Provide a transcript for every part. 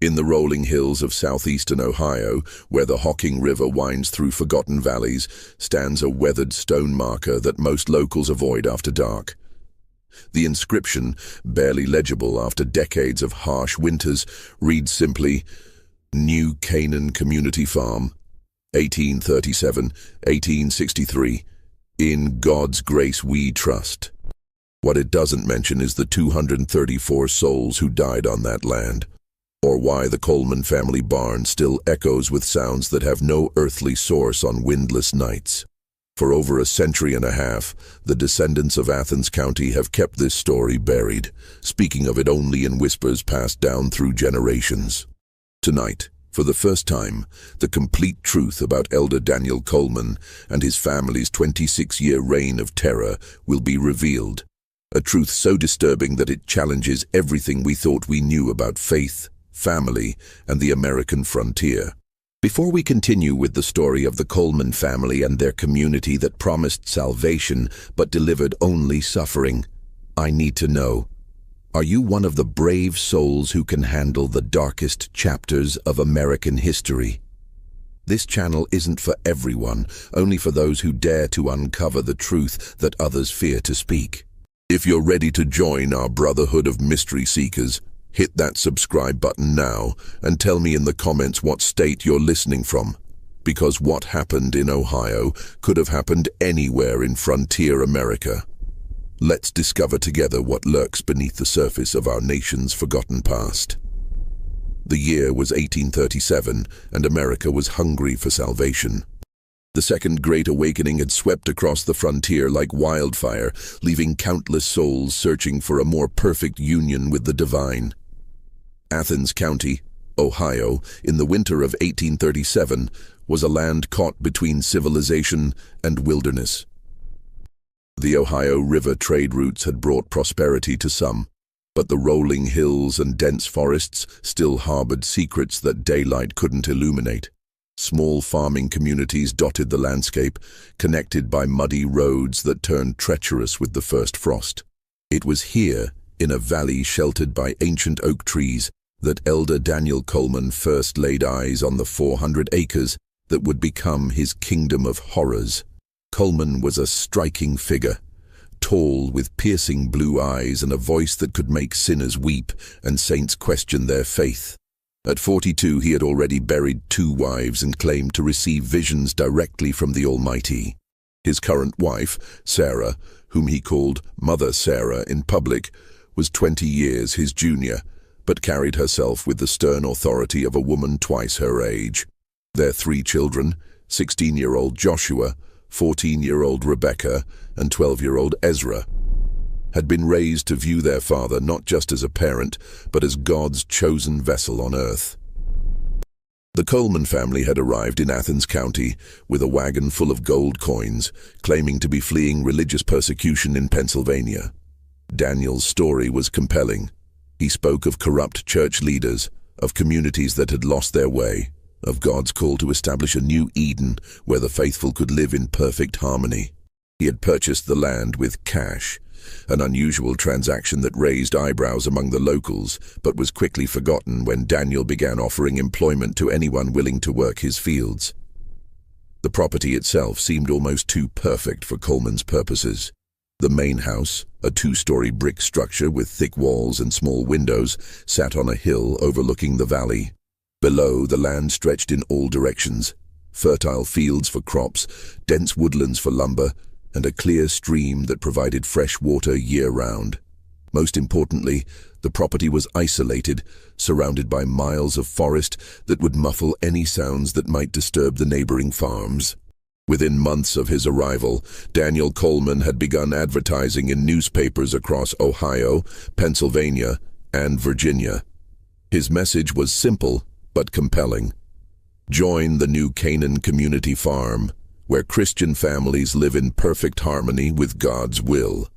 In the rolling hills of southeastern Ohio, where the Hocking River winds through forgotten valleys, stands a weathered stone marker that most locals avoid after dark. The inscription, barely legible after decades of harsh winters, reads simply, New Canaan Community Farm, 1837-1863. In God's grace we trust. What it doesn't mention is the 234 souls who died on that land, or why the Coleman family barn still echoes with sounds that have no earthly source on windless nights. For over a century and a half, the descendants of Athens County have kept this story buried, speaking of it only in whispers passed down through generations. Tonight, for the first time, the complete truth about Elder Daniel Coleman and his family's 26-year reign of terror will be revealed. A truth so disturbing that it challenges everything we thought we knew about faith, family, and the American frontier. Before we continue with the story of the Coleman family and their community that promised salvation but delivered only suffering, I need to know, are you one of the brave souls who can handle the darkest chapters of American history? This channel isn't for everyone, only for those who dare to uncover the truth that others fear to speak. If you're ready to join our brotherhood of mystery seekers, hit that subscribe button now and tell me in the comments what state you're listening from, because what happened in Ohio could have happened anywhere in frontier America. Let's discover together what lurks beneath the surface of our nation's forgotten past. The year was 1837, and America was hungry for salvation. The Second Great Awakening had swept across the frontier like wildfire, leaving countless souls searching for a more perfect union with the divine. Athens County, Ohio, in the winter of 1837, was a land caught between civilization and wilderness. The Ohio River trade routes had brought prosperity to some, but the rolling hills and dense forests still harbored secrets that daylight couldn't illuminate. Small farming communities dotted the landscape, connected by muddy roads that turned treacherous with the first frost. It was here, in a valley sheltered by ancient oak trees, that Elder Daniel Coleman first laid eyes on the 400 acres that would become his kingdom of horrors. Coleman was a striking figure, tall with piercing blue eyes and a voice that could make sinners weep and saints question their faith. At 42, he had already buried 2 wives and claimed to receive visions directly from the Almighty. His current wife, Sarah, whom he called Mother Sarah in public, was 20 years his junior, but carried herself with the stern authority of a woman twice her age. Their 3 children, 16-year-old Joshua, 14-year-old Rebecca, and 12-year-old Ezra, had been raised to view their father not just as a parent, but as God's chosen vessel on earth. The Coleman family had arrived in Athens County with a wagon full of gold coins, claiming to be fleeing religious persecution in Pennsylvania. Daniel's story was compelling. He spoke of corrupt church leaders, of communities that had lost their way, of God's call to establish a new Eden where the faithful could live in perfect harmony. He had purchased the land with cash, an unusual transaction that raised eyebrows among the locals, but was quickly forgotten when Daniel began offering employment to anyone willing to work his fields. The property itself seemed almost too perfect for Coleman's purposes. The main house, a 2-story brick structure with thick walls and small windows, sat on a hill overlooking the valley. Below, the land stretched in all directions, fertile fields for crops, dense woodlands for lumber, and a clear stream that provided fresh water year-round. Most importantly, the property was isolated, surrounded by miles of forest that would muffle any sounds that might disturb the neighboring farms. Within months of his arrival, Daniel Coleman had begun advertising in newspapers across Ohio, Pennsylvania, and Virginia. His message was simple but compelling. Join the New Canaan Community Farm, where Christian families live in perfect harmony with God's will.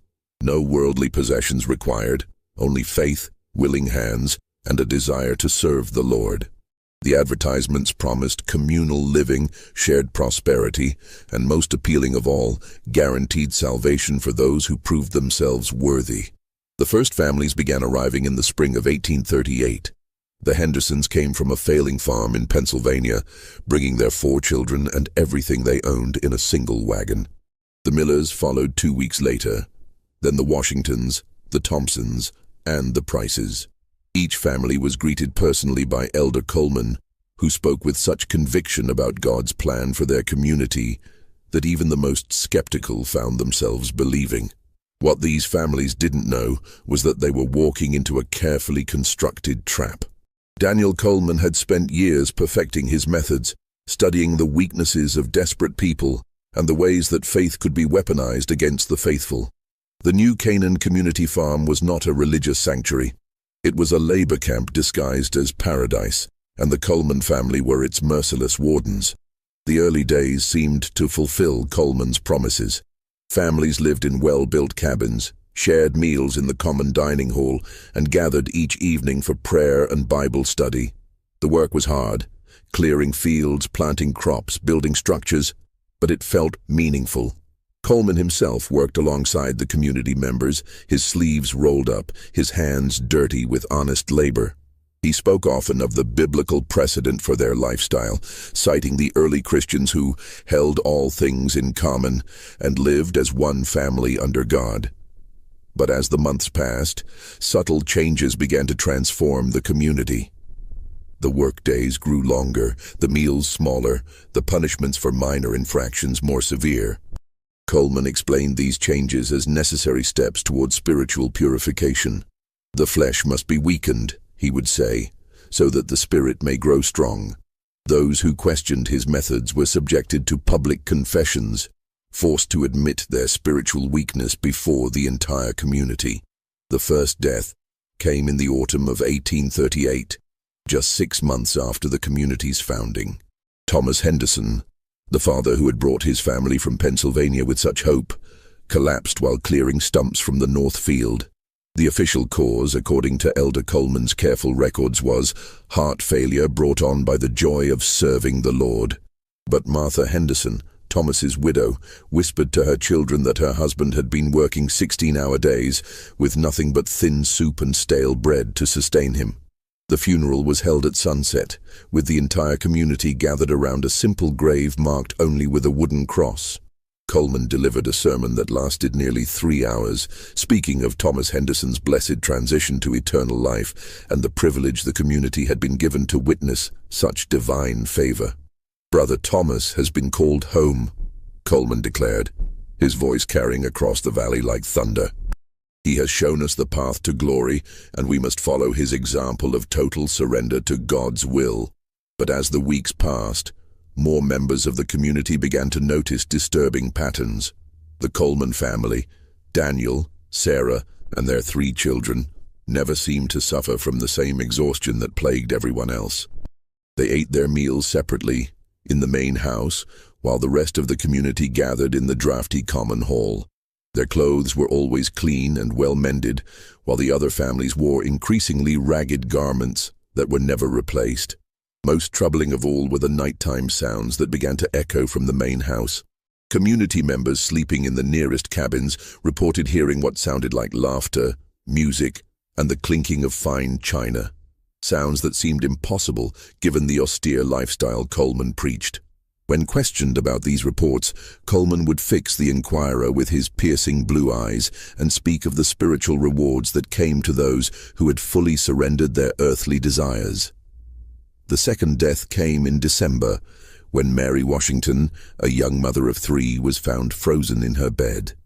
No worldly possessions required, only faith, willing hands, and a desire to serve the Lord. The advertisements promised communal living, shared prosperity, and most appealing of all, guaranteed salvation for those who proved themselves worthy. The first families began arriving in the spring of 1838. The Hendersons came from a failing farm in Pennsylvania, bringing their 4 children and everything they owned in a single wagon. The Millers followed 2 weeks later, then the Washingtons, the Thompsons, and the Prices. Each family was greeted personally by Elder Coleman, who spoke with such conviction about God's plan for their community that even the most skeptical found themselves believing. What these families didn't know was that they were walking into a carefully constructed trap. Daniel Coleman had spent years perfecting his methods, studying the weaknesses of desperate people and the ways that faith could be weaponized against the faithful. The new Canaan community farm was not a religious sanctuary. It was a labor camp disguised as paradise, and the Coleman family were its merciless wardens. The early days seemed to fulfill Coleman's promises. Families lived in well-built cabins, shared meals in the common dining hall, and gathered each evening for prayer and Bible study. The work was hard, clearing fields, planting crops, building structures, but it felt meaningful. Coleman himself worked alongside the community members, his sleeves rolled up, his hands dirty with honest labor. He spoke often of the biblical precedent for their lifestyle, citing the early Christians who held all things in common and lived as one family under God. But as the months passed, subtle changes began to transform the community. The workdays grew longer, the meals smaller, the punishments for minor infractions more severe. Coleman explained these changes as necessary steps toward spiritual purification. The flesh must be weakened, he would say, so that the spirit may grow strong. Those who questioned his methods were subjected to public confessions, forced to admit their spiritual weakness before the entire community. The first death came in the autumn of 1838, just 6 months after the community's founding. Thomas Henderson, the father who had brought his family from Pennsylvania with such hope, collapsed while clearing stumps from the north field. The official cause, according to Elder Coleman's careful records, was heart failure brought on by the joy of serving the Lord. But Martha Henderson, Thomas's widow, whispered to her children that her husband had been working 16-hour days with nothing but thin soup and stale bread to sustain him. The funeral was held at sunset, with the entire community gathered around a simple grave marked only with a wooden cross. Coleman delivered a sermon that lasted nearly 3 hours, speaking of Thomas Henderson's blessed transition to eternal life and the privilege the community had been given to witness such divine favor. "Brother Thomas has been called home," Coleman declared, his voice carrying across the valley like thunder. "He has shown us the path to glory, and we must follow his example of total surrender to God's will." But as the weeks passed, more members of the community began to notice disturbing patterns. The Coleman family, Daniel, Sarah, and their 3 children, never seemed to suffer from the same exhaustion that plagued everyone else. They ate their meals separately, in the main house, while the rest of the community gathered in the drafty common hall. Their clothes were always clean and well-mended, while the other families wore increasingly ragged garments that were never replaced. Most troubling of all were the nighttime sounds that began to echo from the main house. Community members sleeping in the nearest cabins reported hearing what sounded like laughter, music, and the clinking of fine china. Sounds that seemed impossible given the austere lifestyle Coleman preached. When questioned about these reports, Coleman would fix the inquirer with his piercing blue eyes and speak of the spiritual rewards that came to those who had fully surrendered their earthly desires. The second death came in December, when Mary Washington, a young mother of 3, was found frozen in her bed.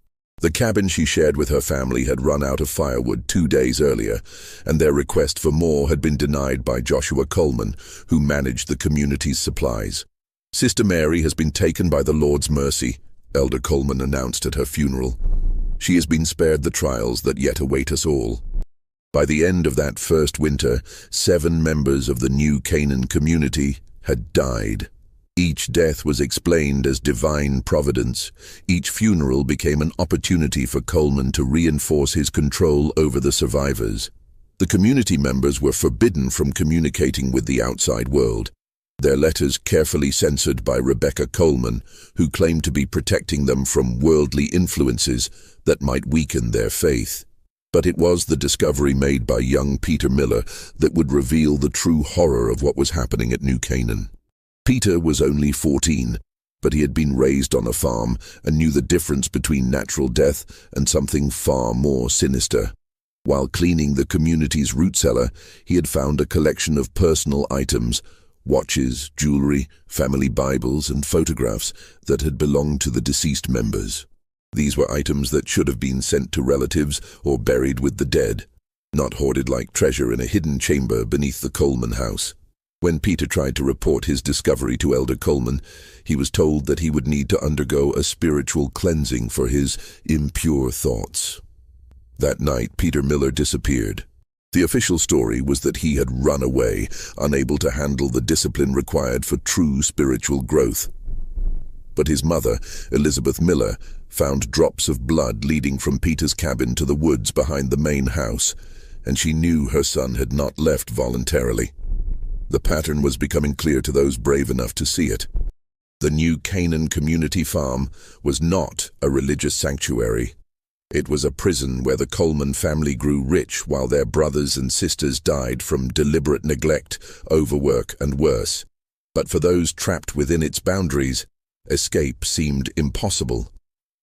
The cabin she shared with her family had run out of firewood 2 days earlier, and their request for more had been denied by Joshua Coleman, who managed the community's supplies. "Sister Mary has been taken by the Lord's mercy," Elder Coleman announced at her funeral. "She has been spared the trials that yet await us all." By the end of that first winter, 7 members of the new Canaan community had died. Each death was explained as divine providence. Each funeral became an opportunity for Coleman to reinforce his control over the survivors. The community members were forbidden from communicating with the outside world, their letters carefully censored by Rebecca Coleman, who claimed to be protecting them from worldly influences that might weaken their faith. But it was the discovery made by young Peter Miller that would reveal the true horror of what was happening at New Canaan. Peter was only 14, but he had been raised on a farm and knew the difference between natural death and something far more sinister. While cleaning the community's root cellar, he had found a collection of personal items, watches, jewelry, family Bibles, and photographs that had belonged to the deceased members. These were items that should have been sent to relatives or buried with the dead, not hoarded like treasure in a hidden chamber beneath the Coleman house. When Peter tried to report his discovery to Elder Coleman, he was told that he would need to undergo a spiritual cleansing for his impure thoughts. That night, Peter Miller disappeared. The official story was that he had run away, unable to handle the discipline required for true spiritual growth. But his mother, Elizabeth Miller, found drops of blood leading from Peter's cabin to the woods behind the main house, and she knew her son had not left voluntarily. The pattern was becoming clear to those brave enough to see it. The New Canaan community farm was not a religious sanctuary. It was a prison where the Coleman family grew rich while their brothers and sisters died from deliberate neglect, overwork, and worse. But for those trapped within its boundaries, escape seemed impossible.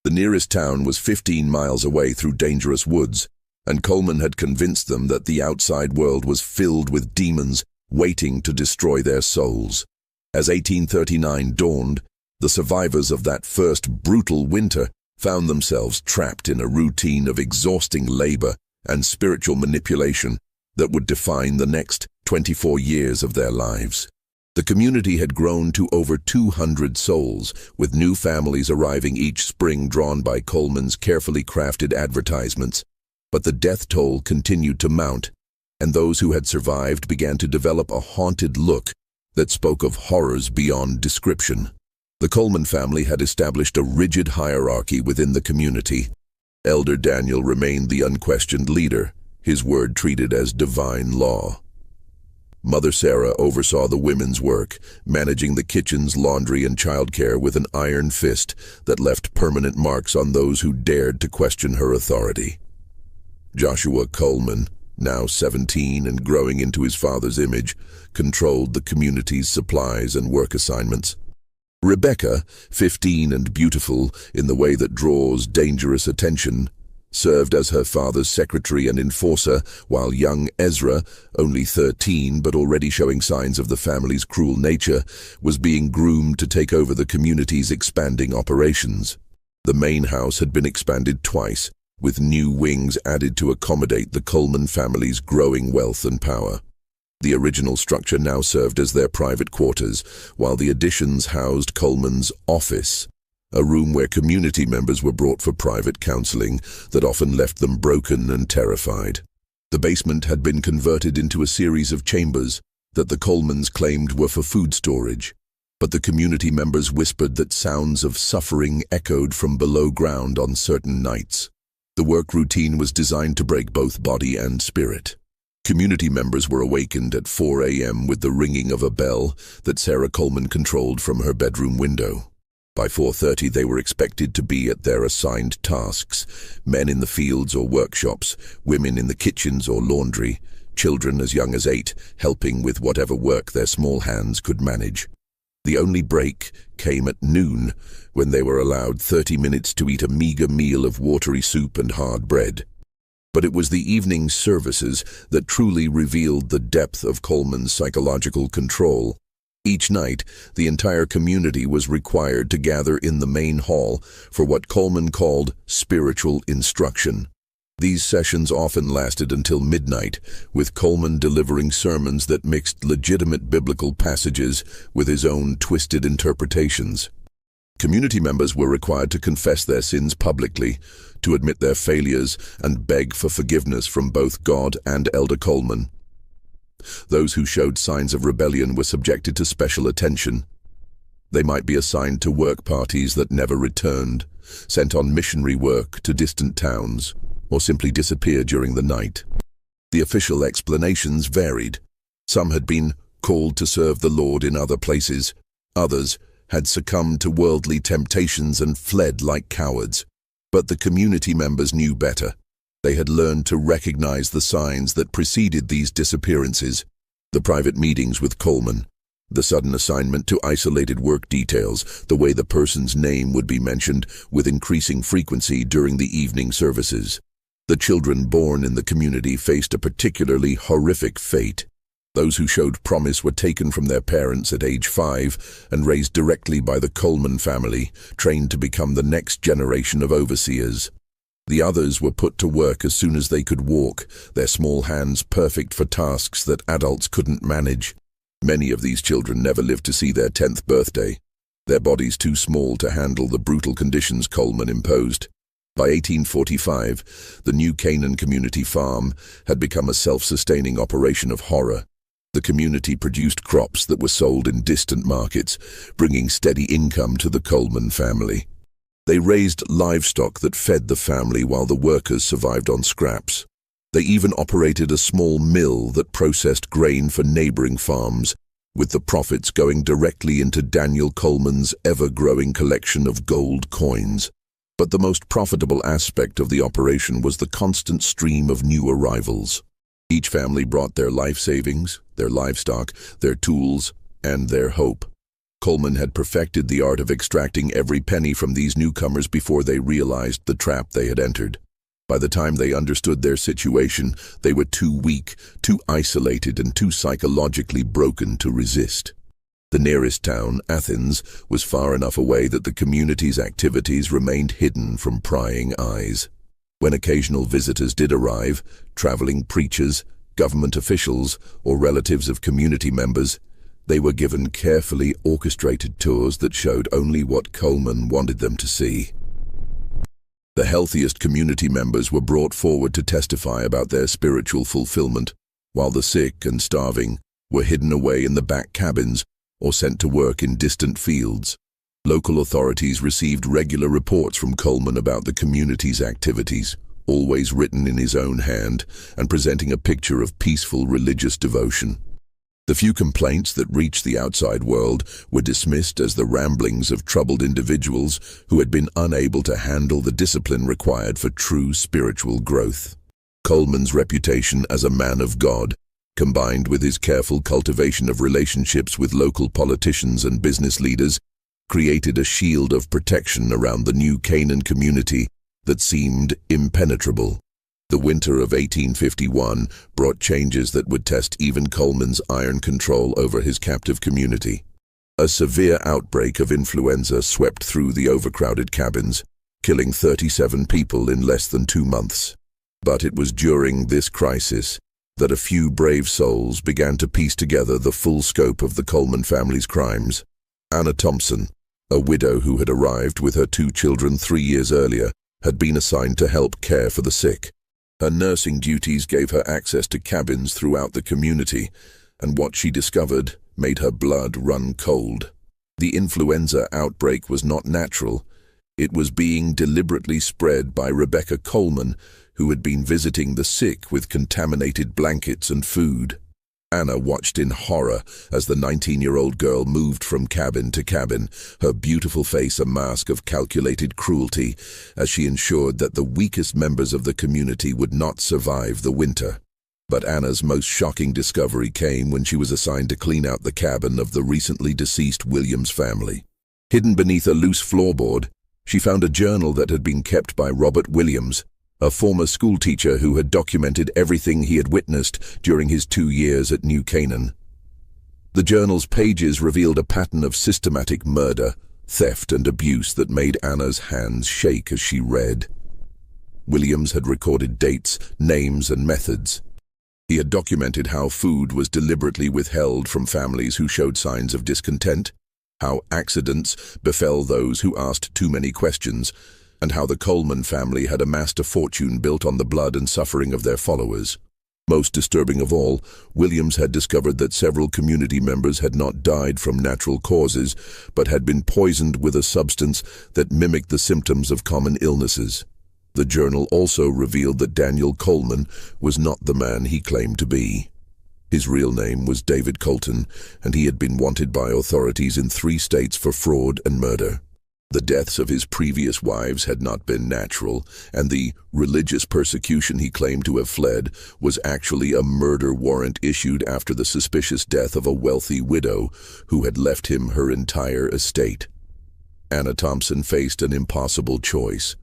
The nearest town was 15 miles away through dangerous woods, and Coleman had convinced them that the outside world was filled with demons waiting to destroy their souls. As 1839 dawned, the survivors of that first brutal winter found themselves trapped in a routine of exhausting labor and spiritual manipulation that would define the next 24 years of their lives. The community had grown to over 200 souls, with new families arriving each spring drawn by Coleman's carefully crafted advertisements. But the death toll continued to mount, and those who had survived began to develop a haunted look that spoke of horrors beyond description. The Coleman family had established a rigid hierarchy within the community. Elder Daniel remained the unquestioned leader, his word treated as divine law. Mother Sarah oversaw the women's work, managing the kitchens, laundry, and childcare with an iron fist that left permanent marks on those who dared to question her authority. Joshua Coleman, now 17 and growing into his father's image, controlled the community's supplies and work assignments. Rebecca, 15 and beautiful in the way that draws dangerous attention, served as her father's secretary and enforcer, while young Ezra, only 13 but already showing signs of the family's cruel nature, was being groomed to take over the community's expanding operations. The main house had been expanded twice, with new wings added to accommodate the Coleman family's growing wealth and power. The original structure now served as their private quarters, while the additions housed Coleman's office, a room where community members were brought for private counseling that often left them broken and terrified. The basement had been converted into a series of chambers that the Colemans claimed were for food storage, but the community members whispered that sounds of suffering echoed from below ground on certain nights. The work routine was designed to break both body and spirit. Community members were awakened at 4 a.m. with the ringing of a bell that Sarah Coleman controlled from her bedroom window. By 4:30 they were expected to be at their assigned tasks, men in the fields or workshops, women in the kitchens or laundry, children as young as 8 helping with whatever work their small hands could manage. The only break came at noon, when they were allowed 30 minutes to eat a meager meal of watery soup and hard bread. But it was the evening services that truly revealed the depth of Coleman's psychological control. Each night, the entire community was required to gather in the main hall for what Coleman called spiritual instruction. These sessions often lasted until midnight, with Coleman delivering sermons that mixed legitimate biblical passages with his own twisted interpretations. Community members were required to confess their sins publicly, to admit their failures, and beg for forgiveness from both God and Elder Coleman. Those who showed signs of rebellion were subjected to special attention. They might be assigned to work parties that never returned, sent on missionary work to distant towns, or simply disappear during the night. The official explanations varied. Some had been called to serve the Lord in other places. Others had succumbed to worldly temptations and fled like cowards. But the community members knew better. They had learned to recognize the signs that preceded these disappearances: the private meetings with Coleman, the sudden assignment to isolated work details, the way the person's name would be mentioned with increasing frequency during the evening services. The children born in the community faced a particularly horrific fate. Those who showed promise were taken from their parents at age 5 and raised directly by the Coleman family, trained to become the next generation of overseers. The others were put to work as soon as they could walk, their small hands perfect for tasks that adults couldn't manage. Many of these children never lived to see their 10th birthday, their bodies too small to handle the brutal conditions Coleman imposed. By 1845, the new Canaan community farm had become a self-sustaining operation of horror. The community produced crops that were sold in distant markets, bringing steady income to the Coleman family. They raised livestock that fed the family while the workers survived on scraps. They even operated a small mill that processed grain for neighboring farms, with the profits going directly into Daniel Coleman's ever-growing collection of gold coins. But the most profitable aspect of the operation was the constant stream of new arrivals. Each family brought their life savings, their livestock, their tools, and their hope. Coleman had perfected the art of extracting every penny from these newcomers before they realized the trap they had entered. By the time they understood their situation, they were too weak, too isolated, and too psychologically broken to resist. The nearest town, Athens, was far enough away that the community's activities remained hidden from prying eyes. When occasional visitors did arrive, traveling preachers, government officials, or relatives of community members, they were given carefully orchestrated tours that showed only what Coleman wanted them to see. The healthiest community members were brought forward to testify about their spiritual fulfillment, while the sick and starving were hidden away in the back cabins or sent to work in distant fields. Local authorities received regular reports from Coleman about the community's activities, always written in his own hand and presenting a picture of peaceful religious devotion. The few complaints that reached the outside world were dismissed as the ramblings of troubled individuals who had been unable to handle the discipline required for true spiritual growth. Coleman's reputation as a man of God, combined with his careful cultivation of relationships with local politicians and business leaders, created a shield of protection around the new Canaan community that seemed impenetrable. The winter of 1851 brought changes that would test even Coleman's iron control over his captive community. A severe outbreak of influenza swept through the overcrowded cabins, killing 37 people in less than 2 months. But it was during this crisis that a few brave souls began to piece together the full scope of the Coleman family's crimes. Anna Thompson, a widow who had arrived with her 2 children 3 years earlier, had been assigned to help care for the sick. Her nursing duties gave her access to cabins throughout the community, and what she discovered made her blood run cold. The influenza outbreak was not natural. It was being deliberately spread by Rebecca Coleman, who had been visiting the sick with contaminated blankets and food. Anna watched in horror as the 19-year-old girl moved from cabin to cabin, her beautiful face a mask of calculated cruelty, as she ensured that the weakest members of the community would not survive the winter. But Anna's most shocking discovery came when she was assigned to clean out the cabin of the recently deceased Williams family. Hidden beneath a loose floorboard, she found a journal that had been kept by Robert Williams, a former schoolteacher who had documented everything he had witnessed during his 2 years at New Canaan. The journal's pages revealed a pattern of systematic murder, theft, and abuse that made Anna's hands shake as she read. Williams had recorded dates, names, and methods. He had documented how food was deliberately withheld from families who showed signs of discontent, how accidents befell those who asked too many questions, and how the Coleman family had amassed a fortune built on the blood and suffering of their followers. Most disturbing of all, Williams had discovered that several community members had not died from natural causes, but had been poisoned with a substance that mimicked the symptoms of common illnesses. The journal also revealed that Daniel Coleman was not the man he claimed to be. His real name was David Colton, and he had been wanted by authorities in 3 states for fraud and murder. The deaths of his previous wives had not been natural, and the religious persecution he claimed to have fled was actually a murder warrant issued after the suspicious death of a wealthy widow who had left him her entire estate. Anna Thompson faced an impossible choice.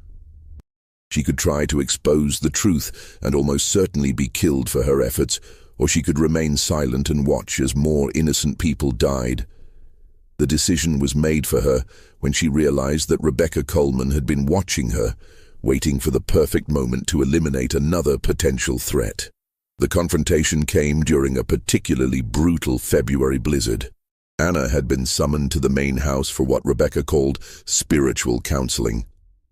She could try to expose the truth and almost certainly be killed for her efforts, or she could remain silent and watch as more innocent people died. The decision was made for her when she realized that Rebecca Coleman had been watching her, waiting for the perfect moment to eliminate another potential threat. The confrontation came during a particularly brutal February blizzard. Anna had been summoned to the main house for what Rebecca called spiritual counseling.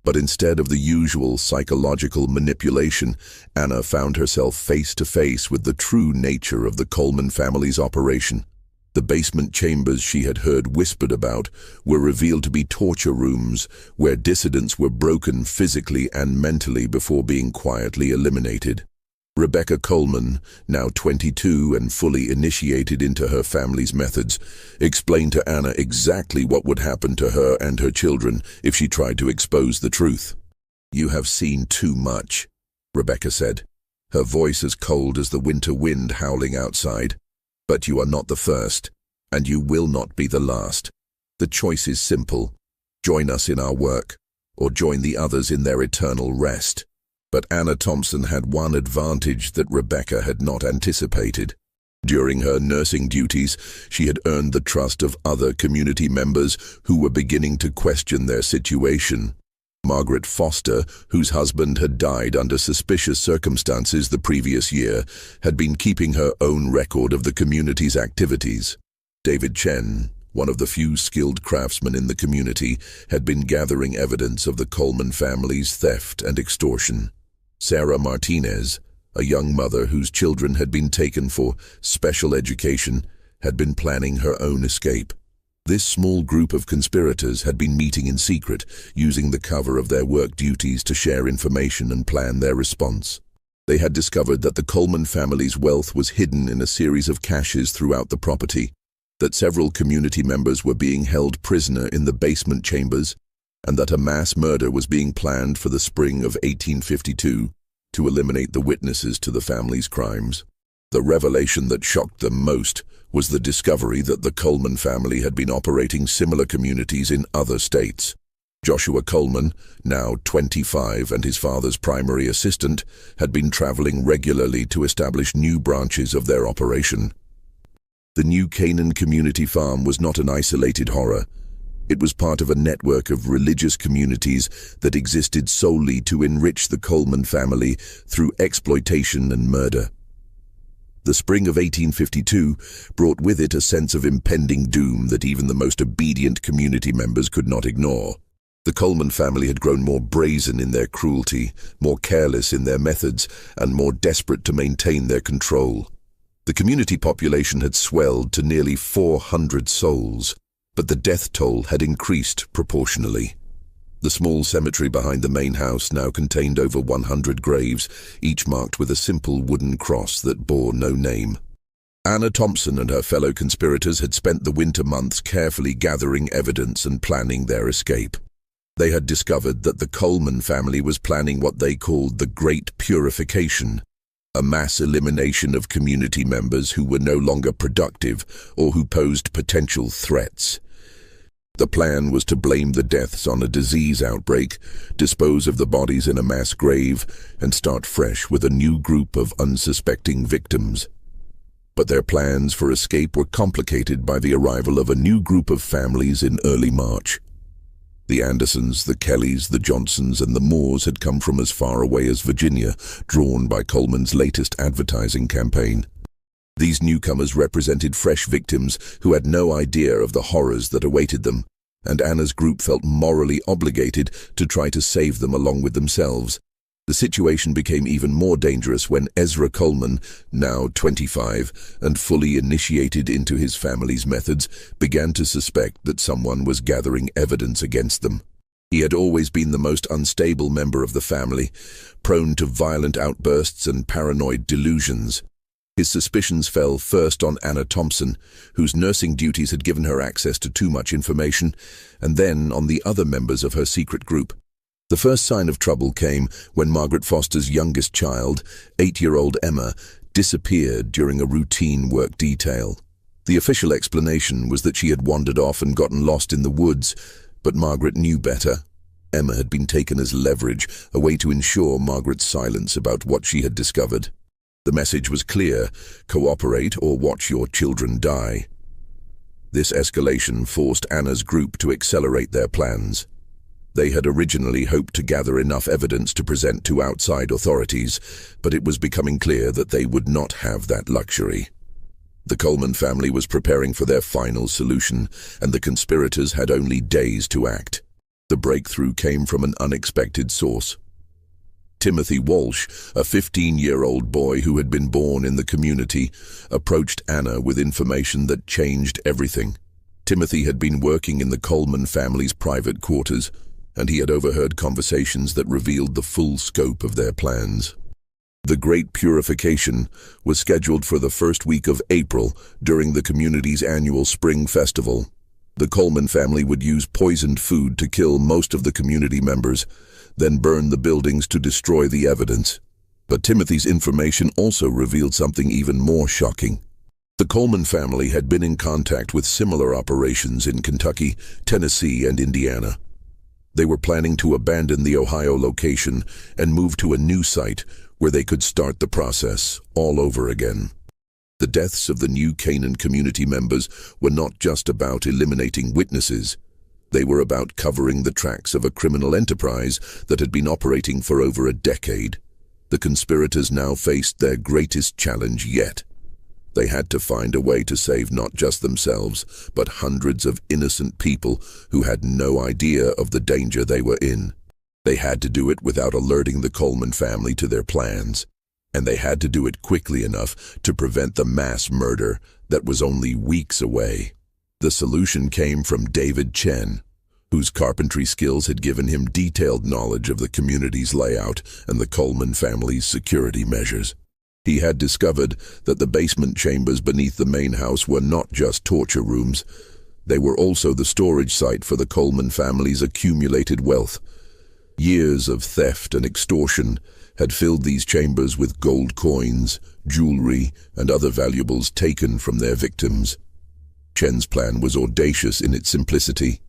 But instead of the usual psychological manipulation, Anna found herself face to face with the true nature of the Coleman family's operation. The basement chambers she had heard whispered about were revealed to be torture rooms where dissidents were broken physically and mentally before being quietly eliminated. Rebecca Coleman, now 22 and fully initiated into her family's methods, explained to Anna exactly what would happen to her and her children if she tried to expose the truth. "You have seen too much," Rebecca said, her voice as cold as the winter wind howling outside. "But you are not the first, and you will not be the last. The choice is simple. Join us in our work, or join the others in their eternal rest." But Anna Thompson had one advantage that Rebecca had not anticipated. During her nursing duties, she had earned the trust of other community members who were beginning to question their situation. Margaret Foster, whose husband had died under suspicious circumstances the previous year, had been keeping her own record of the community's activities. David Chen, one of the few skilled craftsmen in the community, had been gathering evidence of the Coleman family's theft and extortion. Sarah Martinez, a young mother whose children had been taken for special education, had been planning her own escape. This small group of conspirators had been meeting in secret, using the cover of their work duties to share information and plan their response. They had discovered that the Coleman family's wealth was hidden in a series of caches throughout the property, that several community members were being held prisoner in the basement chambers, and that a mass murder was being planned for the spring of 1852 to eliminate the witnesses to the family's crimes. The revelation that shocked them most was the discovery that the Coleman family had been operating similar communities in other states. Joshua Coleman, now 25 and his father's primary assistant, had been traveling regularly to establish new branches of their operation. The new Canaan community farm was not an isolated horror. It was part of a network of religious communities that existed solely to enrich the Coleman family through exploitation and murder. The spring of 1852 brought with it a sense of impending doom that even the most obedient community members could not ignore. The Coleman family had grown more brazen in their cruelty, more careless in their methods, and more desperate to maintain their control. The community population had swelled to nearly 400 souls, but the death toll had increased proportionally. The small cemetery behind the main house now contained over 100 graves, each marked with a simple wooden cross that bore no name. Anna Thompson and her fellow conspirators had spent the winter months carefully gathering evidence and planning their escape. They had discovered that the Coleman family was planning what they called the Great Purification, a mass elimination of community members who were no longer productive or who posed potential threats. The plan was to blame the deaths on a disease outbreak, dispose of the bodies in a mass grave, and start fresh with a new group of unsuspecting victims. But their plans for escape were complicated by the arrival of a new group of families in early March. The Andersons, the Kellys, the Johnsons, and the Moores had come from as far away as Virginia, drawn by Coleman's latest advertising campaign. These newcomers represented fresh victims who had no idea of the horrors that awaited them, and Anna's group felt morally obligated to try to save them along with themselves. The situation became even more dangerous when Ezra Coleman, now 25 and fully initiated into his family's methods, began to suspect that someone was gathering evidence against them. He had always been the most unstable member of the family, prone to violent outbursts and paranoid delusions. His suspicions fell first on Anna Thompson, whose nursing duties had given her access to too much information, and then on the other members of her secret group. The first sign of trouble came when Margaret Foster's youngest child, 8-year-old Emma, disappeared during a routine work detail. The official explanation was that she had wandered off and gotten lost in the woods, but Margaret knew better. Emma had been taken as leverage, a way to ensure Margaret's silence about what she had discovered. The message was clear: cooperate or watch your children die. This escalation forced Anna's group to accelerate their plans. They had originally hoped to gather enough evidence to present to outside authorities, but it was becoming clear that they would not have that luxury. The Coleman family was preparing for their final solution, and the conspirators had only days to act. The breakthrough came from an unexpected source. Timothy Walsh, a 15-year-old boy who had been born in the community, approached Anna with information that changed everything. Timothy had been working in the Coleman family's private quarters, and he had overheard conversations that revealed the full scope of their plans. The Great Purification was scheduled for the first week of April during the community's annual spring festival. The Coleman family would use poisoned food to kill most of the community members, then burn the buildings to destroy the evidence. But Timothy's information also revealed something even more shocking. The Coleman family had been in contact with similar operations in Kentucky, Tennessee, and Indiana. They were planning to abandon the Ohio location and move to a new site where they could start the process all over again. The deaths of the new Canaan community members were not just about eliminating witnesses. They were about covering the tracks of a criminal enterprise that had been operating for over a decade. The conspirators now faced their greatest challenge yet. They had to find a way to save not just themselves, but hundreds of innocent people who had no idea of the danger they were in. They had to do it without alerting the Coleman family to their plans, and they had to do it quickly enough to prevent the mass murder that was only weeks away. The solution came from David Chen, whose carpentry skills had given him detailed knowledge of the community's layout and the Coleman family's security measures. He had discovered that the basement chambers beneath the main house were not just torture rooms. They were also the storage site for the Coleman family's accumulated wealth. Years of theft and extortion had filled these chambers with gold coins, jewelry, and other valuables taken from their victims. Chen's plan was audacious in its simplicity.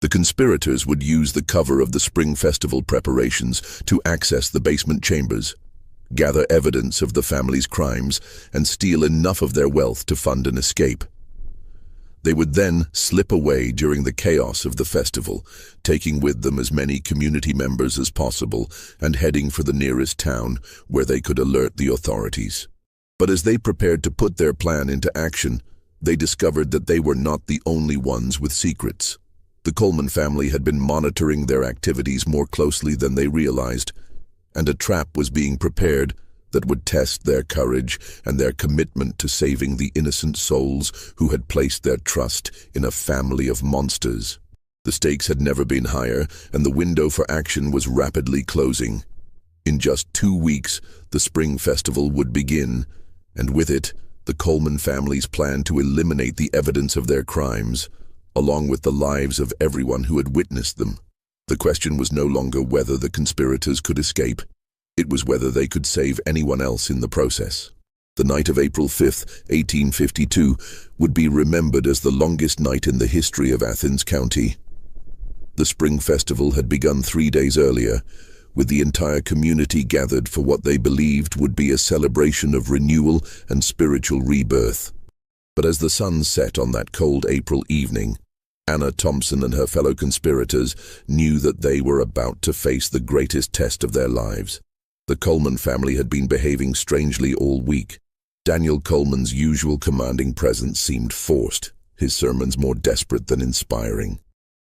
The conspirators would use the cover of the Spring Festival preparations to access the basement chambers, gather evidence of the family's crimes, and steal enough of their wealth to fund an escape. They would then slip away during the chaos of the festival, taking with them as many community members as possible and heading for the nearest town where they could alert the authorities. But as they prepared to put their plan into action, they discovered that they were not the only ones with secrets. The Coleman family had been monitoring their activities more closely than they realized, and a trap was being prepared that would test their courage and their commitment to saving the innocent souls who had placed their trust in a family of monsters. The stakes had never been higher, and the window for action was rapidly closing. In just 2 weeks, the Spring Festival would begin, and with it, the Coleman family's plan to eliminate the evidence of their crimes, along with the lives of everyone who had witnessed them. The question was no longer whether the conspirators could escape. It was whether they could save anyone else in the process. The night of April 5th, 1852, would be remembered as the longest night in the history of Athens County. The Spring Festival had begun 3 days earlier, with the entire community gathered for what they believed would be a celebration of renewal and spiritual rebirth. But as the sun set on that cold April evening, Anna Thompson and her fellow conspirators knew that they were about to face the greatest test of their lives. The Coleman family had been behaving strangely all week. Daniel Coleman's usual commanding presence seemed forced, his sermons more desperate than inspiring.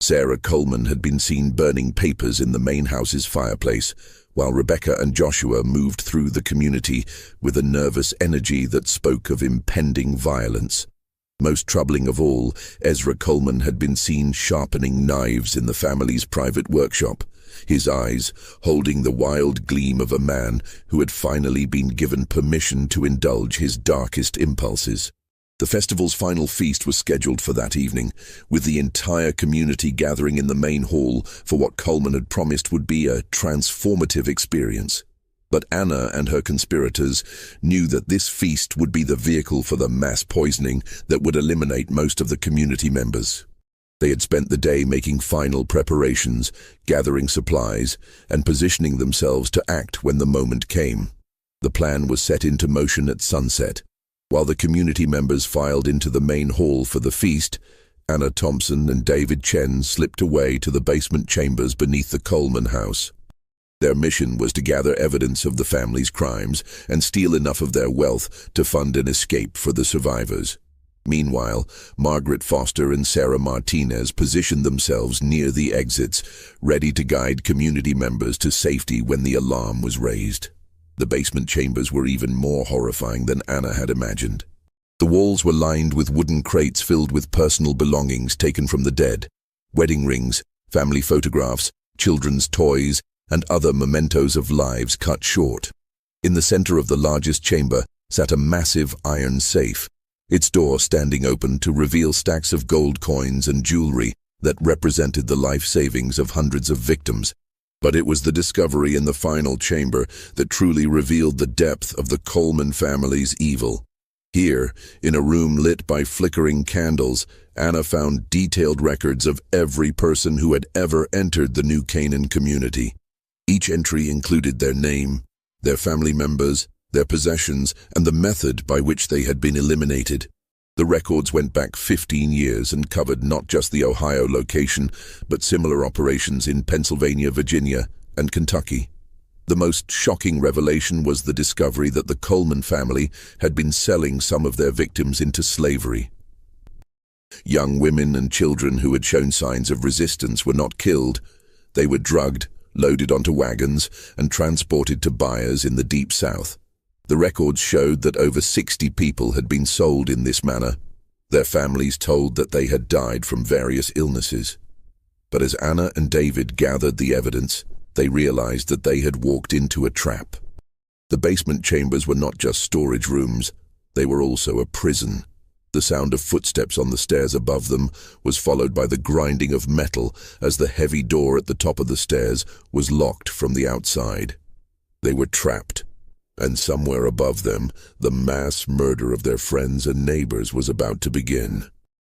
Sarah Coleman had been seen burning papers in the main house's fireplace, while Rebecca and Joshua moved through the community with a nervous energy that spoke of impending violence. Most troubling of all, Ezra Coleman had been seen sharpening knives in the family's private workshop, his eyes holding the wild gleam of a man who had finally been given permission to indulge his darkest impulses. The festival's final feast was scheduled for that evening, with the entire community gathering in the main hall for what Coleman had promised would be a transformative experience. But Anna and her conspirators knew that this feast would be the vehicle for the mass poisoning that would eliminate most of the community members. They had spent the day making final preparations, gathering supplies, and positioning themselves to act when the moment came. The plan was set into motion at sunset. While the community members filed into the main hall for the feast, Anna Thompson and David Chen slipped away to the basement chambers beneath the Coleman house. Their mission was to gather evidence of the family's crimes and steal enough of their wealth to fund an escape for the survivors. Meanwhile, Margaret Foster and Sarah Martinez positioned themselves near the exits, ready to guide community members to safety when the alarm was raised. The basement chambers were even more horrifying than Anna had imagined. The walls were lined with wooden crates filled with personal belongings taken from the dead: wedding rings, family photographs, children's toys, and other mementos of lives cut short. In the center of the largest chamber sat a massive iron safe, its door standing open to reveal stacks of gold coins and jewelry that represented the life savings of hundreds of victims. But it was the discovery in the final chamber that truly revealed the depth of the Coleman family's evil. Here, in a room lit by flickering candles, Anna found detailed records of every person who had ever entered the new Canaan community. Each entry included their name, their family members, their possessions, and the method by which they had been eliminated. The records went back 15 years and covered not just the Ohio location, but similar operations in Pennsylvania, Virginia, and Kentucky. The most shocking revelation was the discovery that the Coleman family had been selling some of their victims into slavery. Young women and children who had shown signs of resistance were not killed. They were drugged, loaded onto wagons, and transported to buyers in the Deep South. The records showed that over 60 people had been sold in this manner, their families told that they had died from various illnesses. But as Anna and David gathered the evidence, they realized that they had walked into a trap. The basement chambers were not just storage rooms, they were also a prison. The sound of footsteps on the stairs above them was followed by the grinding of metal as the heavy door at the top of the stairs was locked from the outside. They were trapped, and somewhere above them, the mass murder of their friends and neighbors was about to begin.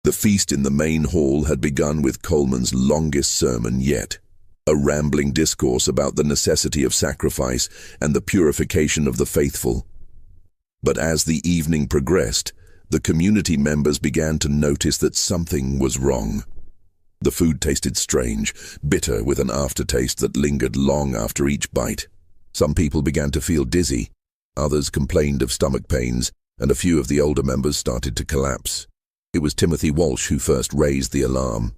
The feast in the main hall had begun with Coleman's longest sermon yet, a rambling discourse about the necessity of sacrifice and the purification of the faithful. But as the evening progressed, the community members began to notice that something was wrong. The food tasted strange, bitter with an aftertaste that lingered long after each bite. Some people began to feel dizzy, others complained of stomach pains, and a few of the older members started to collapse. It was Timothy Walsh who first raised the alarm.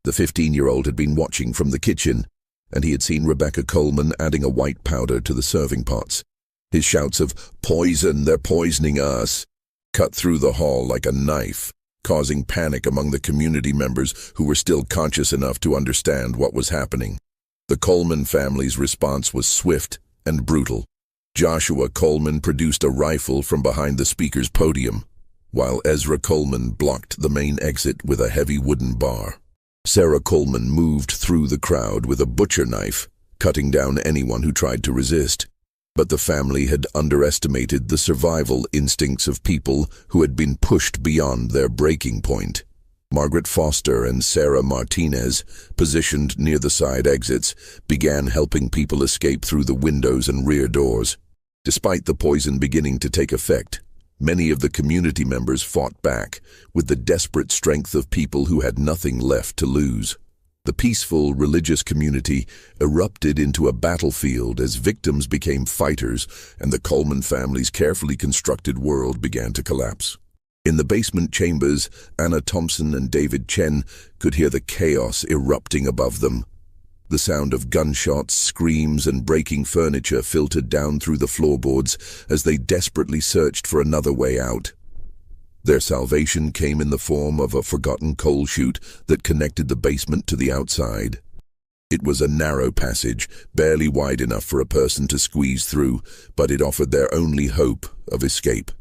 The 15-year-old had been watching from the kitchen, and he had seen Rebecca Coleman adding a white powder to the serving pots. His shouts of, "Poison, they're poisoning us," cut through the hall like a knife, causing panic among the community members who were still conscious enough to understand what was happening. The Coleman family's response was swift and brutal. Joshua Coleman produced a rifle from behind the speaker's podium, while Ezra Coleman blocked the main exit with a heavy wooden bar. Sarah Coleman moved through the crowd with a butcher knife, cutting down anyone who tried to resist. But the family had underestimated the survival instincts of people who had been pushed beyond their breaking point. Margaret Foster and Sarah Martinez, positioned near the side exits, began helping people escape through the windows and rear doors. Despite the poison beginning to take effect, many of the community members fought back with the desperate strength of people who had nothing left to lose. The peaceful religious community erupted into a battlefield as victims became fighters and the Coleman family's carefully constructed world began to collapse. In the basement chambers, Anna Thompson and David Chen could hear the chaos erupting above them. The sound of gunshots, screams, and breaking furniture filtered down through the floorboards as they desperately searched for another way out. Their salvation came in the form of a forgotten coal chute that connected the basement to the outside. It was a narrow passage, barely wide enough for a person to squeeze through, but it offered their only hope of escape.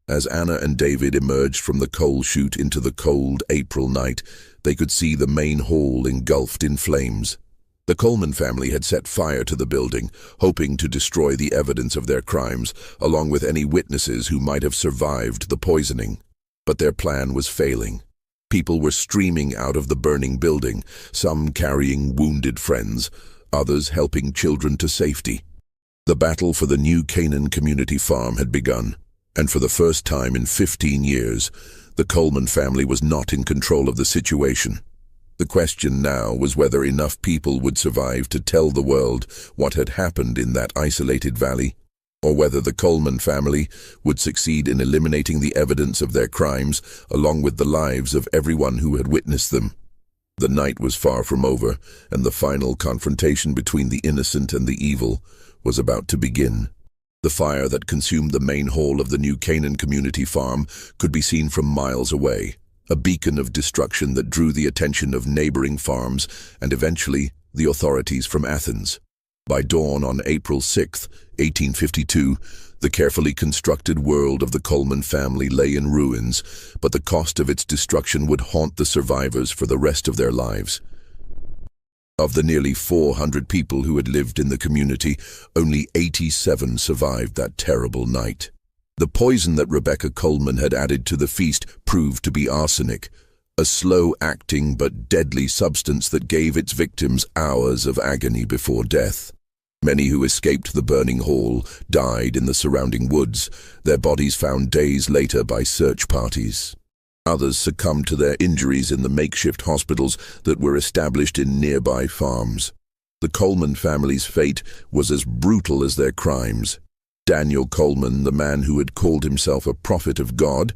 As Anna and David emerged from the coal chute into the cold April night, they could see the main hall engulfed in flames. The Coleman family had set fire to the building, hoping to destroy the evidence of their crimes, along with any witnesses who might have survived the poisoning. But their plan was failing. People were streaming out of the burning building, some carrying wounded friends, others helping children to safety. The battle for the new Canaan community farm had begun, and for the first time in 15 years, the Coleman family was not in control of the situation. The question now was whether enough people would survive to tell the world what had happened in that isolated valley, or whether the Coleman family would succeed in eliminating the evidence of their crimes along with the lives of everyone who had witnessed them. The night was far from over, and the final confrontation between the innocent and the evil was about to begin. The fire that consumed the main hall of the new Canaan community farm could be seen from miles away, a beacon of destruction that drew the attention of neighboring farms and eventually the authorities from Athens. By dawn on April 6, 1852, the carefully constructed world of the Coleman family lay in ruins, but the cost of its destruction would haunt the survivors for the rest of their lives. Of the nearly 400 people who had lived in the community, only 87 survived that terrible night. The poison that Rebecca Coleman had added to the feast proved to be arsenic, a slow-acting but deadly substance that gave its victims hours of agony before death. Many who escaped the burning hall died in the surrounding woods, their bodies found days later by search parties. Others succumbed to their injuries in the makeshift hospitals that were established in nearby farms. The Coleman family's fate was as brutal as their crimes. Daniel Coleman, the man who had called himself a prophet of God,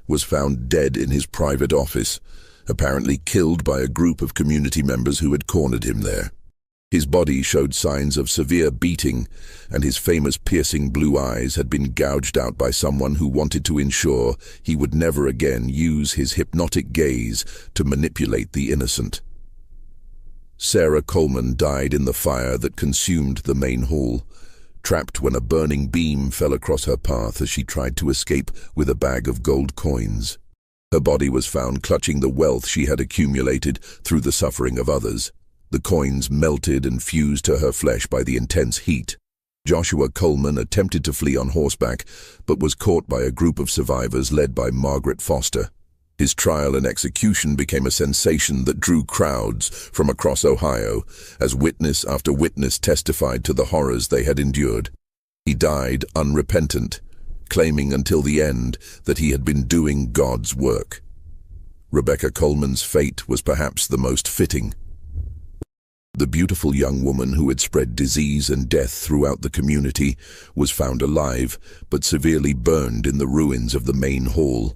was found dead in his private office, apparently killed by a group of community members who had cornered him there. His body showed signs of severe beating, and his famous piercing blue eyes had been gouged out by someone who wanted to ensure he would never again use his hypnotic gaze to manipulate the innocent. Sarah Coleman died in the fire that consumed the main hall, trapped when a burning beam fell across her path as she tried to escape with a bag of gold coins. Her body was found clutching the wealth she had accumulated through the suffering of others. The coins melted and fused to her flesh by the intense heat. Joshua Coleman attempted to flee on horseback, but was caught by a group of survivors led by Margaret Foster. His trial and execution became a sensation that drew crowds from across Ohio, as witness after witness testified to the horrors they had endured. He died unrepentant, claiming until the end that he had been doing God's work. Rebecca Coleman's fate was perhaps the most fitting. The beautiful young woman who had spread disease and death throughout the community was found alive, but severely burned in the ruins of the main hall.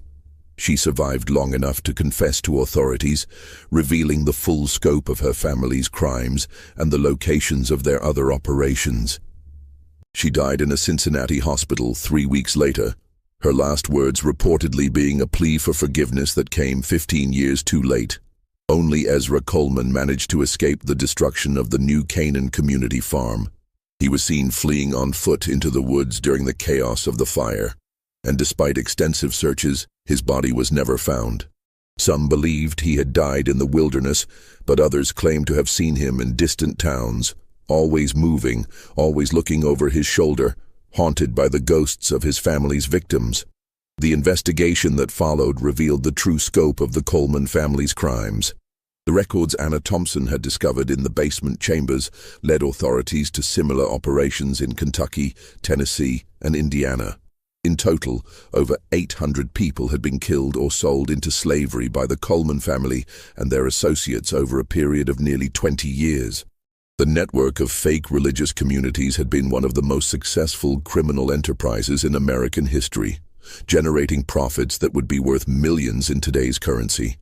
She survived long enough to confess to authorities, revealing the full scope of her family's crimes and the locations of their other operations. She died in a Cincinnati hospital 3 weeks later, her last words reportedly being a plea for forgiveness that came 15 years too late. Only Ezra Coleman managed to escape the destruction of the new Canaan community farm. He was seen fleeing on foot into the woods during the chaos of the fire, and despite extensive searches, his body was never found. Some believed he had died in the wilderness, but others claimed to have seen him in distant towns, always moving, always looking over his shoulder, haunted by the ghosts of his family's victims. The investigation that followed revealed the true scope of the Coleman family's crimes. The records Anna Thompson had discovered in the basement chambers led authorities to similar operations in Kentucky, Tennessee, and Indiana. In total, over 800 people had been killed or sold into slavery by the Coleman family and their associates over a period of nearly 20 years. The network of fake religious communities had been one of the most successful criminal enterprises in American history, generating profits that would be worth millions in today's currency.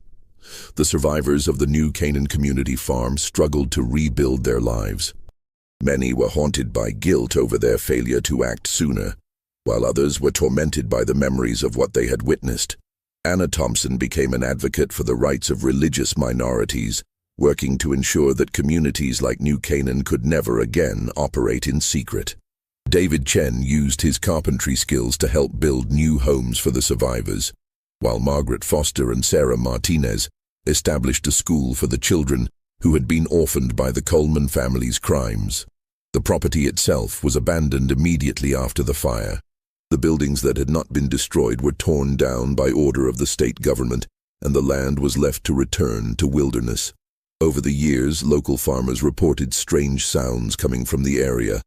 The survivors of the new Canaan community farm struggled to rebuild their lives. Many were haunted by guilt over their failure to act sooner, while others were tormented by the memories of what they had witnessed. Anna Thompson became an advocate for the rights of religious minorities, working to ensure that communities like New Canaan could never again operate in secret. David Chen used his carpentry skills to help build new homes for the survivors, while Margaret Foster and Sarah Martinez established a school for the children who had been orphaned by the Coleman family's crimes. The property itself was abandoned immediately after the fire. The buildings that had not been destroyed were torn down by order of the state government, and the land was left to return to wilderness. Over the years, local farmers reported strange sounds coming from the area,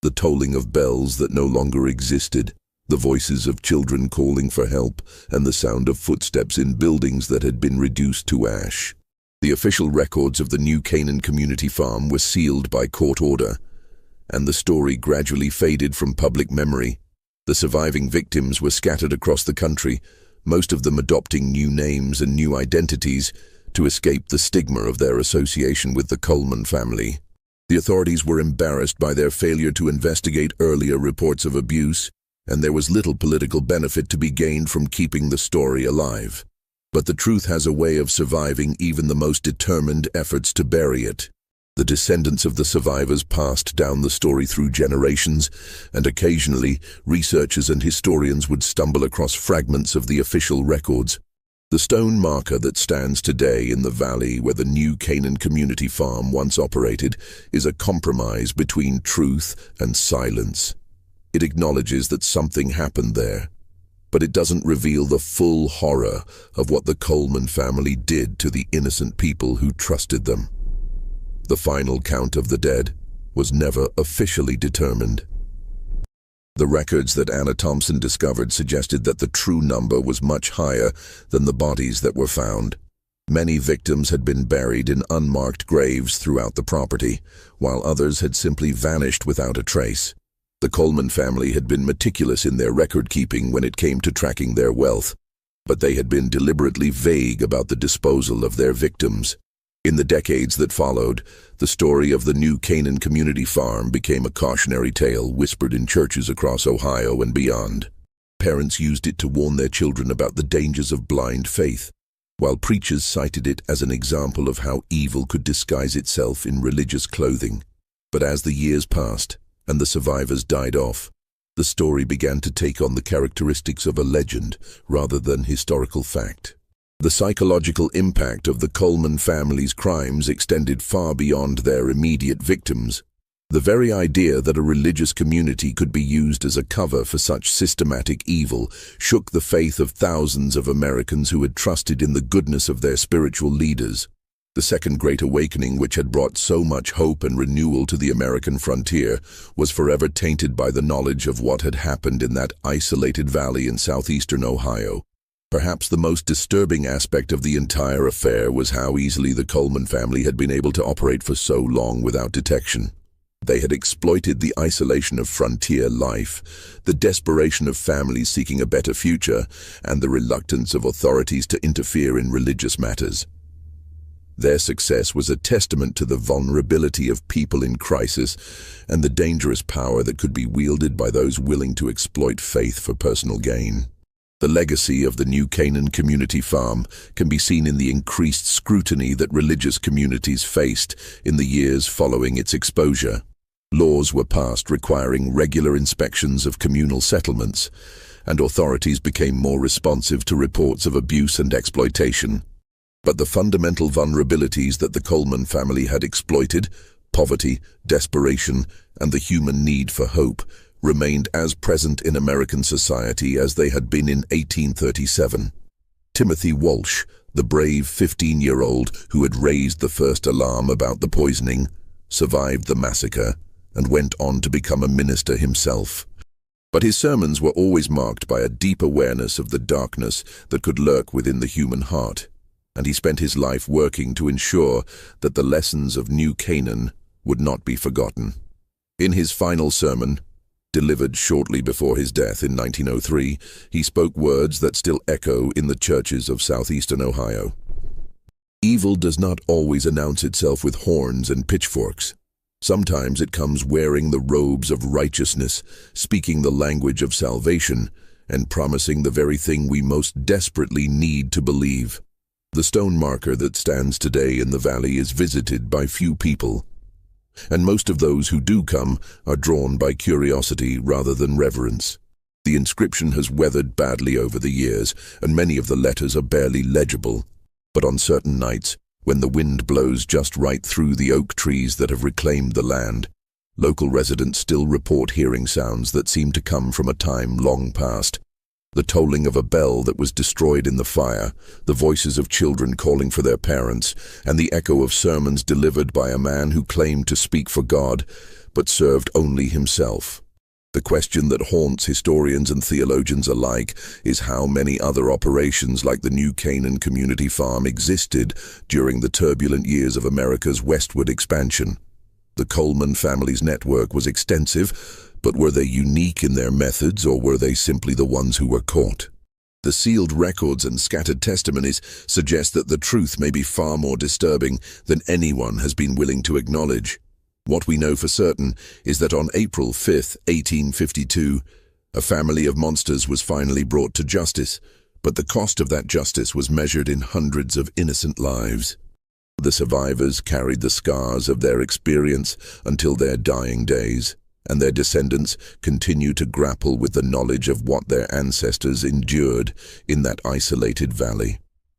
the tolling of bells that no longer existed, the voices of children calling for help, and the sound of footsteps in buildings that had been reduced to ash. The official records of the New Canaan community farm were sealed by court order, and the story gradually faded from public memory. The surviving victims were scattered across the country, most of them adopting new names and new identities to escape the stigma of their association with the Coleman family. The authorities were embarrassed by their failure to investigate earlier reports of abuse, and there was little political benefit to be gained from keeping the story alive. But the truth has a way of surviving even the most determined efforts to bury it. The descendants of the survivors passed down the story through generations, and occasionally researchers and historians would stumble across fragments of the official records. The stone marker that stands today in the valley where the New Canaan community farm once operated is a compromise between truth and silence. It acknowledges that something happened there, but it doesn't reveal the full horror of what the Coleman family did to the innocent people who trusted them. The final count of the dead was never officially determined. The records that Anna Thompson discovered suggested that the true number was much higher than the bodies that were found. Many victims had been buried in unmarked graves throughout the property, while others had simply vanished without a trace. The Coleman family had been meticulous in their record-keeping when it came to tracking their wealth, but they had been deliberately vague about the disposal of their victims. In the decades that followed, the story of the New Canaan community farm became a cautionary tale whispered in churches across Ohio and beyond. Parents used it to warn their children about the dangers of blind faith, while preachers cited it as an example of how evil could disguise itself in religious clothing. But as the years passed, and the survivors died off, the story began to take on the characteristics of a legend rather than historical fact. The psychological impact of the Coleman family's crimes extended far beyond their immediate victims. The very idea that a religious community could be used as a cover for such systematic evil shook the faith of thousands of Americans who had trusted in the goodness of their spiritual leaders. The Second Great Awakening, which had brought so much hope and renewal to the American frontier, was forever tainted by the knowledge of what had happened in that isolated valley in southeastern Ohio. Perhaps the most disturbing aspect of the entire affair was how easily the Coleman family had been able to operate for so long without detection. They had exploited the isolation of frontier life, the desperation of families seeking a better future, and the reluctance of authorities to interfere in religious matters. Their success was a testament to the vulnerability of people in crisis and the dangerous power that could be wielded by those willing to exploit faith for personal gain. The legacy of the New Canaan community farm can be seen in the increased scrutiny that religious communities faced in the years following its exposure. Laws were passed requiring regular inspections of communal settlements, and authorities became more responsive to reports of abuse and exploitation. But the fundamental vulnerabilities that the Coleman family had exploited, poverty, desperation, and the human need for hope, remained as present in American society as they had been in 1837. Timothy Walsh, the brave 15-year-old who had raised the first alarm about the poisoning, survived the massacre and went on to become a minister himself. But his sermons were always marked by a deep awareness of the darkness that could lurk within the human heart, and he spent his life working to ensure that the lessons of New Canaan would not be forgotten. In his final sermon, delivered shortly before his death in 1903, he spoke words that still echo in the churches of southeastern Ohio. Evil does not always announce itself with horns and pitchforks. Sometimes it comes wearing the robes of righteousness, speaking the language of salvation, and promising the very thing we most desperately need to believe. The stone marker that stands today in the valley is visited by few people, and most of those who do come are drawn by curiosity rather than reverence. The inscription has weathered badly over the years, and many of the letters are barely legible. But on certain nights, when the wind blows just right through the oak trees that have reclaimed the land, local residents still report hearing sounds that seem to come from a time long past. The tolling of a bell that was destroyed in the fire, the voices of children calling for their parents, and the echo of sermons delivered by a man who claimed to speak for God, but served only himself. The question that haunts historians and theologians alike is how many other operations like the new Canaan community farm existed during the turbulent years of America's westward expansion. The Coleman family's network was extensive, but were they unique in their methods, or were they simply the ones who were caught? The sealed records and scattered testimonies suggest that the truth may be far more disturbing than anyone has been willing to acknowledge. What we know for certain is that on April 5, 1852, a family of monsters was finally brought to justice, but the cost of that justice was measured in hundreds of innocent lives. The survivors carried the scars of their experience until their dying days, and their descendants continue to grapple with the knowledge of what their ancestors endured in that isolated valley.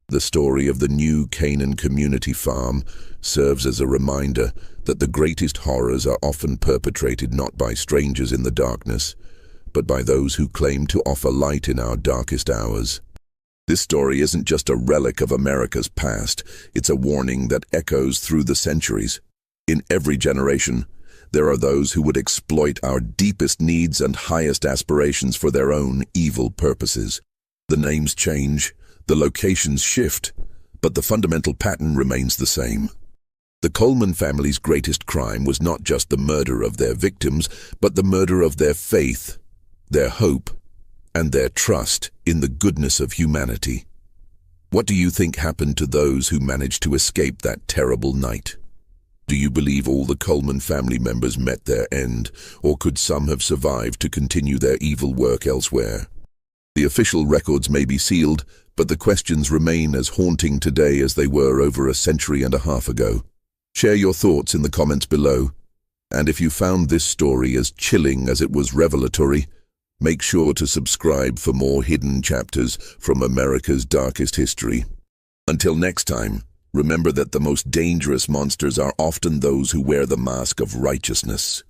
The story of the new Canaan community farm serves as a reminder that the greatest horrors are often perpetrated not by strangers in the darkness, but by those who claim to offer light in our darkest hours. This story isn't just a relic of America's past, it's a warning that echoes through the centuries. In every generation, there are those who would exploit our deepest needs and highest aspirations for their own evil purposes. The names change, the locations shift, but the fundamental pattern remains the same. The Coleman family's greatest crime was not just the murder of their victims, but the murder of their faith, their hope, and their trust in the goodness of humanity. What do you think happened to those who managed to escape that terrible night? Do you believe all the Coleman family members met their end, or could some have survived to continue their evil work elsewhere? The official records may be sealed, but the questions remain as haunting today as they were over a century and a half ago. Share your thoughts in the comments below, and if you found this story as chilling as it was revelatory, make sure to subscribe for more hidden chapters from America's darkest history. Until next time, remember that the most dangerous monsters are often those who wear the mask of righteousness.